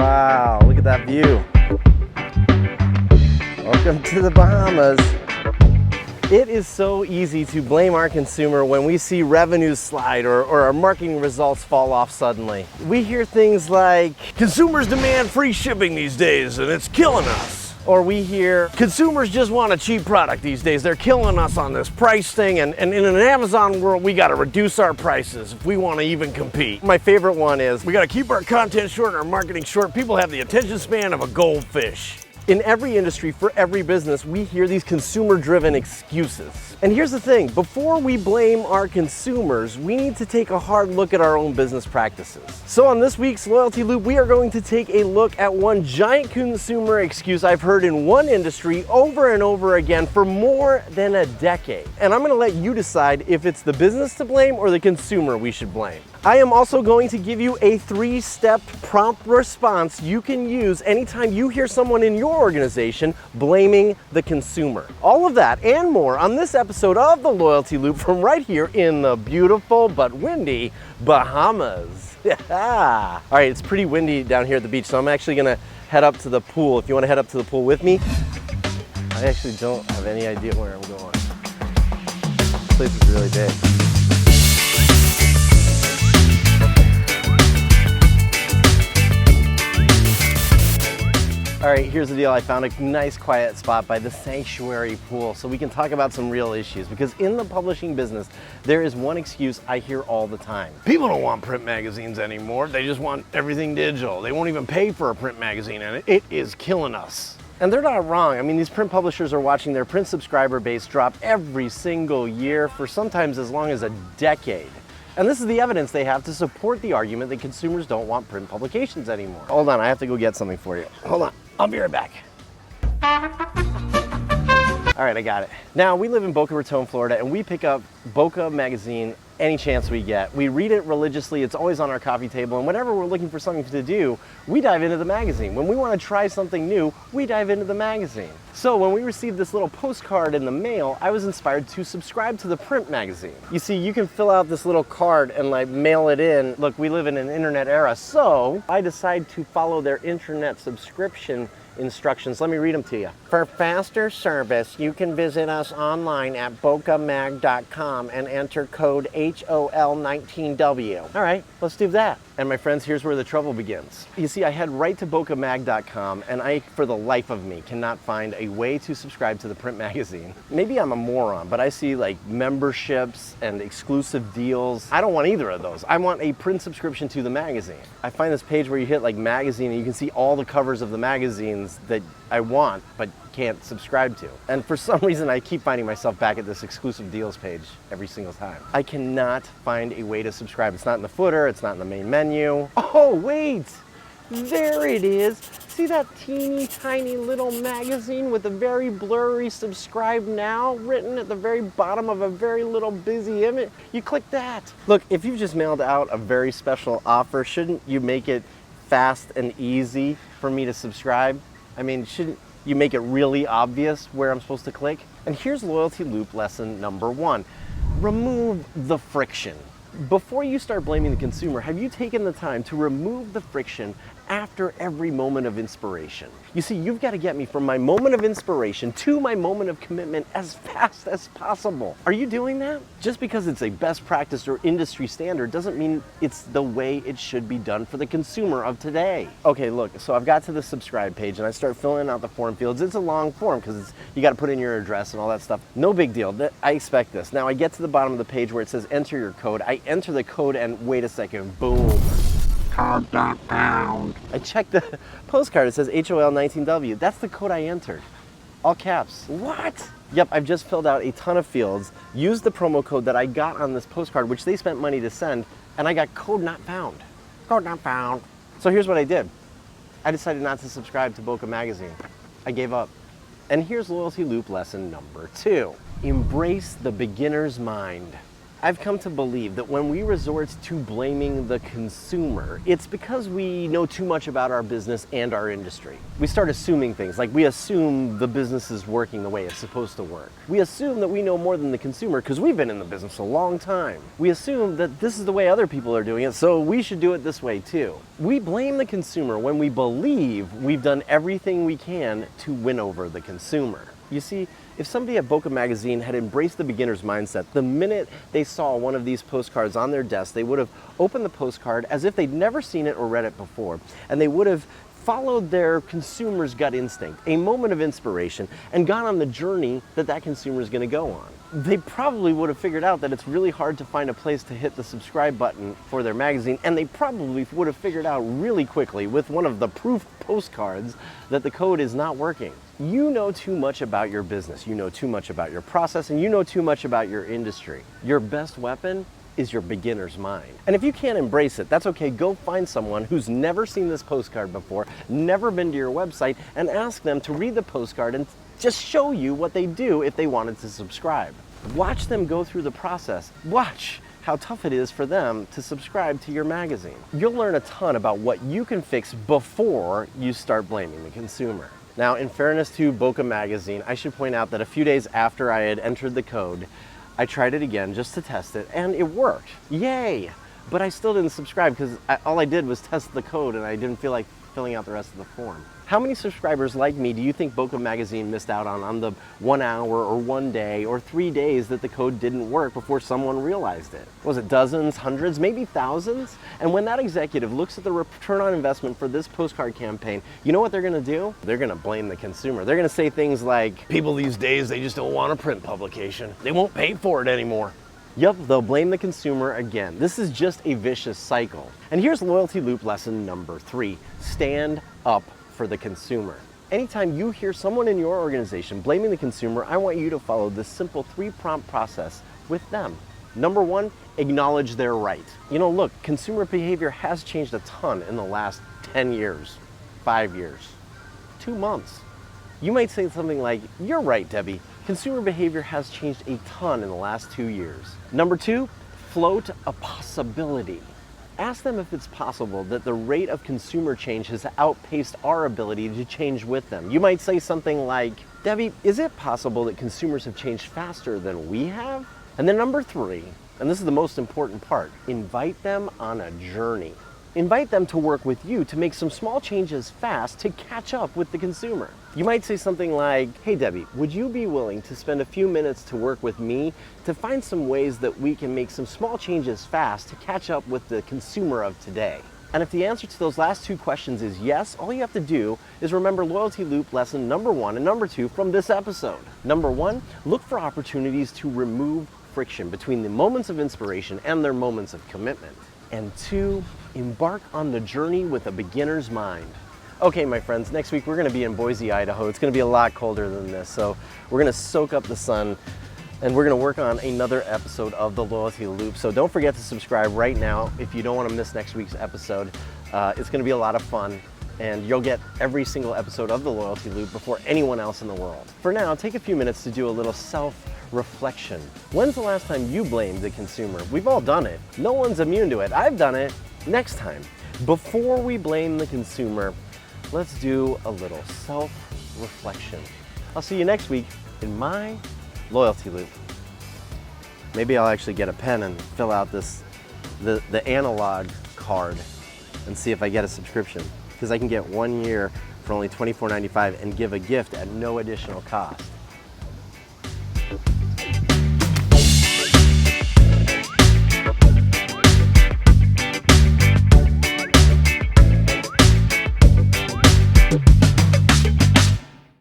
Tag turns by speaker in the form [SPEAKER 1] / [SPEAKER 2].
[SPEAKER 1] Wow, look at that view. Welcome to the Bahamas. It is so easy to blame our consumer when we see revenues slide or our marketing results fall off suddenly. We hear things like, consumers demand free shipping these days and it's killing us. Or we hear, consumers just want a cheap product these days. They're killing us on this price thing, and in an Amazon world, we gotta reduce our prices if we wanna even compete. My favorite one is, we gotta keep our content short and our marketing short. People have the attention span of a goldfish. In every industry, for every business, we hear these consumer-driven excuses. And here's the thing, before we blame our consumers, we need to take a hard look at our own business practices. So on this week's Loyalty Loop, we are going to take a look at one giant consumer excuse I've heard in one industry over and over again for more than a decade. And I'm gonna let you decide if it's the business to blame or the consumer we should blame. I am also going to give you a 3-step prompt response you can use anytime you hear someone in your organization blaming the consumer. All of that and more on this episode of the Loyalty Loop from right here in the beautiful but windy Bahamas. Yeah. All right, it's pretty windy down here at the beach, so I'm actually gonna head up to the pool. If you wanna head up to the pool with me, I actually don't have any idea where I'm going. This place is really big. All right, here's the deal. I found a nice quiet spot by the sanctuary pool so we can talk about some real issues, because in the publishing business, there is one excuse I hear all the time. People don't want print magazines anymore. They just want everything digital. They won't even pay for a print magazine, and it is killing us. And they're not wrong. I mean, these print publishers are watching their print subscriber base drop every single year for sometimes as long as a decade. And this is the evidence they have to support the argument that consumers don't want print publications anymore. Hold on, I have to go get something for you. Hold on, I'll be right back. All right, I got it. Now, we live in Boca Raton, Florida, and we pick up Boca magazine any chance we get. We read it religiously, it's always on our coffee table, and whenever we're looking for something to do, we dive into the magazine. When we want to try something new, we dive into the magazine. So when we received this little postcard in the mail, I was inspired to subscribe to the print magazine. You see, you can fill out this little card and like mail it in. Look, we live in an internet era, so I decided to follow their internet subscription instructions. Let me read them to you. For faster service, you can visit us online at bocamag.com and enter code HOL19W. All right, let's do that. And my friends, here's where the trouble begins. You see, I head right to bocamag.com and I, for the life of me, cannot find a way to subscribe to the print magazine. Maybe I'm a moron, but I see like memberships and exclusive deals. I don't want either of those. I want a print subscription to the magazine. I find this page where you hit like magazine and you can see all the covers of the magazines that I want but can't subscribe to. And for some reason I keep finding myself back at this exclusive deals page every single time. I cannot find a way to subscribe. It's not in the footer, it's not in the main menu. Oh wait, there it is. See that teeny tiny little magazine with a very blurry subscribe now written at the very bottom of a very little busy image? You click that. Look, if you've just mailed out a very special offer, shouldn't you make it fast and easy for me to subscribe? I mean, shouldn't you make it really obvious where I'm supposed to click? And here's Loyalty Loop lesson number 1. Remove the friction. Before you start blaming the consumer, have you taken the time to remove the friction after every moment of inspiration? You see, you've got to get me from my moment of inspiration to my moment of commitment as fast as possible. Are you doing that? Just because it's a best practice or industry standard doesn't mean it's the way it should be done for the consumer of today. Okay, look, so I've got to the subscribe page and I start filling out the form fields. It's a long form because you got to put in your address and all that stuff. No big deal. I expect this. Now I get to the bottom of the page where it says enter your code. I enter the code and wait a second, boom. Code not found. I checked the postcard, it says HOL19W. That's the code I entered. All caps. What? Yep, I've just filled out a ton of fields, used the promo code that I got on this postcard, which they spent money to send, and I got code not found. Code not found. So here's what I did. I decided not to subscribe to Boca Magazine. I gave up. And here's Loyalty Loop lesson number 2. Embrace the beginner's mind. I've come to believe that when we resort to blaming the consumer, it's because we know too much about our business and our industry. We start assuming things, like we assume the business is working the way it's supposed to work. We assume that we know more than the consumer because we've been in the business a long time. We assume that this is the way other people are doing it, so we should do it this way too. We blame the consumer when we believe we've done everything we can to win over the consumer. You see, if somebody at Bokeh Magazine had embraced the beginner's mindset, the minute they saw one of these postcards on their desk, they would have opened the postcard as if they'd never seen it or read it before, and they would have followed their consumer's gut instinct, a moment of inspiration, and gone on the journey that that consumer is going to go on. They probably would have figured out that it's really hard to find a place to hit the subscribe button for their magazine, and they probably would have figured out really quickly with one of the proof postcards that the code is not working. You know too much about your business, you know too much about your process, and you know too much about your industry. Your best weapon is your beginner's mind. And if you can't embrace it, that's okay. Go find someone who's never seen this postcard before, never been to your website, and ask them to read the postcard and just show you what they do if they wanted to subscribe. Watch them go through the process. Watch how tough it is for them to subscribe to your magazine. You'll learn a ton about what you can fix before you start blaming the consumer. Now, in fairness to Bokeh Magazine, I should point out that a few days after I had entered the code, I tried it again just to test it, and it worked. Yay! But I still didn't subscribe because all I did was test the code and I didn't feel like filling out the rest of the form. How many subscribers like me do you think Bokeh Magazine missed out on the 1 hour or 1 day or 3 days that the code didn't work before someone realized it? Was it dozens, hundreds, maybe thousands? And when that executive looks at the return on investment for this postcard campaign, you know what they're gonna do? They're gonna blame the consumer. They're gonna say things like, people these days, they just don't want a print publication. They won't pay for it anymore. Yup, they'll blame the consumer again. This is just a vicious cycle. And here's loyalty loop lesson number 3. Stand up for the consumer. Anytime you hear someone in your organization blaming the consumer, I want you to follow this simple 3-prompt process with them. Number 1, acknowledge their right. You know, look, consumer behavior has changed a ton in the last 10 years, 5 years, 2 months. You might say something like, you're right, Debbie. Consumer behavior has changed a ton in the last 2 years. Number 2, float a possibility. Ask them if it's possible that the rate of consumer change has outpaced our ability to change with them. You might say something like, Debbie, is it possible that consumers have changed faster than we have? And then number 3, and this is the most important part, invite them on a journey. Invite them to work with you to make some small changes fast to catch up with the consumer. You might say something like, hey Debbie, would you be willing to spend a few minutes to work with me to find some ways that we can make some small changes fast to catch up with the consumer of today? And if the answer to those last 2 questions is yes, all you have to do is remember loyalty loop lesson number 1 and number 2 from this episode. Number 1, look for opportunities to remove friction between the moments of inspiration and their moments of commitment. And 2, embark on the journey with a beginner's mind. Okay, my friends, next week we're gonna be in Boise, Idaho. It's gonna be a lot colder than this, so we're gonna soak up the sun and we're gonna work on another episode of the Loyalty Loop. So don't forget to subscribe right now if you don't wanna miss next week's episode. It's gonna be a lot of fun and you'll get every single episode of the Loyalty Loop before anyone else in the world. For now, take a few minutes to do a little self-reflection. When's the last time you blamed the consumer? We've all done it. No one's immune to it. I've done it. Next time, before we blame the consumer, let's do a little self-reflection. I'll see you next week in my Loyalty Loop. Maybe I'll actually get a pen and fill out the analog card and see if I get a subscription, because I can get 1 year for only $24.95 and give a gift at no additional cost.